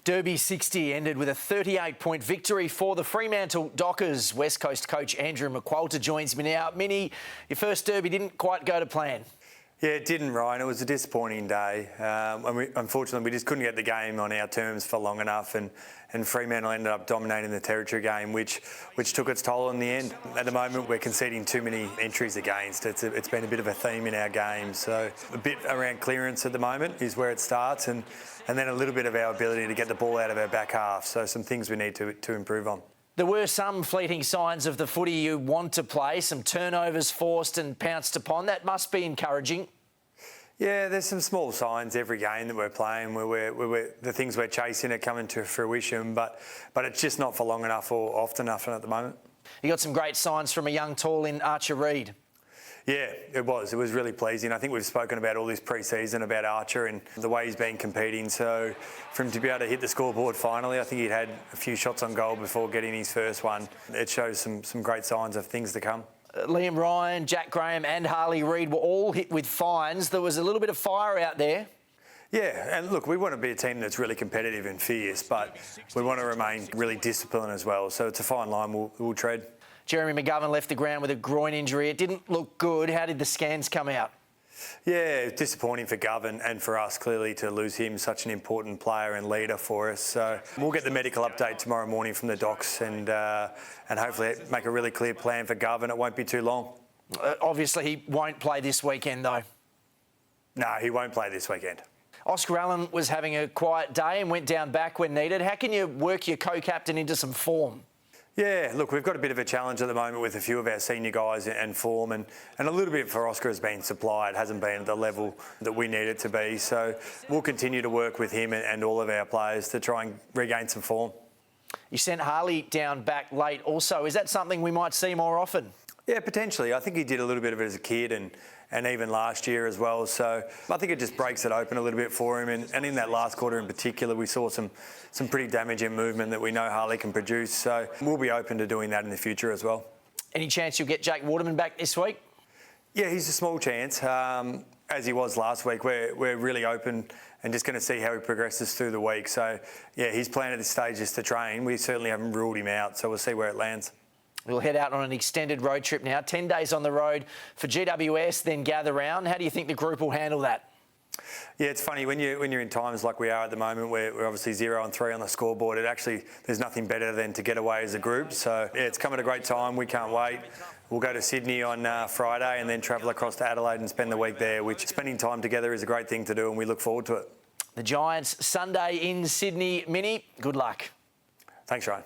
Derby 60 ended with a 38-point victory for the Fremantle Dockers. West Coast coach Andrew McQualter joins me now. Minnie, your first Derby didn't quite go to plan. Yeah, it didn't, Ryan. It was a disappointing day. Unfortunately, we just couldn't get the game on our terms for long enough, and Fremantle ended up dominating the territory game, which took its toll in the end. At the moment, we're conceding too many entries against. It's been a bit of a theme in our game. So a bit around clearance at the moment is where it starts, and then a little bit of our ability to get the ball out of our back half. So some things we need to improve on. There were some fleeting signs of the footy you want to play, some turnovers forced and pounced upon. That must be encouraging. Yeah, there's some small signs every game that we're playing where the things we're chasing are coming to fruition, but it's just not for long enough or often enough at the moment. You got some great signs from a young tall in Archer Reid. Yeah, it was really pleasing. I think we've spoken about all this pre-season about Archer and the way he's been competing. So for him to be able to hit the scoreboard finally, I think he'd had a few shots on goal before getting his first one. It shows some great signs of things to come. Liam Ryan, Jack Graham and Harley Reid were all hit with fines. There was a little bit of fire out there. Yeah, and look, we want to be a team that's really competitive and fierce, but we want to remain really disciplined as well. So it's a fine line we'll tread. Jeremy McGovern left the ground with a groin injury. It didn't look good. How did the scans come out? Yeah, disappointing for Govan and for us, clearly, to lose him, such an important player and leader for us. So we'll get the medical update tomorrow morning from the docs and hopefully make a really clear plan for Govan. It won't be too long. Obviously, he won't play this weekend, though. No, he won't play this weekend. Oscar Allen was having a quiet day and went down back when needed. How can you work your co-captain into some form? Yeah, look, we've got a bit of a challenge at the moment with a few of our senior guys and form, and a little bit for Oscar has been supply. It hasn't been at the level that we need it to be. So we'll continue to work with him and all of our players to try and regain some form. You sent Harley down back late also. Is that something we might see more often? Yeah, potentially. I think he did a little bit of it as a kid and even last year as well. So I think it just breaks it open a little bit for him. And in that last quarter in particular, we saw some pretty damaging movement that we know Harley can produce. So we'll be open to doing that in the future as well. Any chance you'll get Jake Waterman back this week? Yeah, he's a small chance. As he was last week, we're really open and just going to see how he progresses through the week. So, yeah, his plan at this stage is to train. We certainly haven't ruled him out, so we'll see where it lands. We'll head out on an extended road trip now, 10 days on the road for GWS, then gather round. How do you think the group will handle that? Yeah, it's funny, when you're in times like we are at the moment, we're obviously 0-3 on the scoreboard, there's nothing better than to get away as a group. So, yeah, it's come at a great time. We can't wait. We'll go to Sydney on Friday and then travel across to Adelaide and spend the week there, which spending time together is a great thing to do, and we look forward to it. The Giants, Sunday in Sydney. Minnie, good luck. Thanks, Ryan.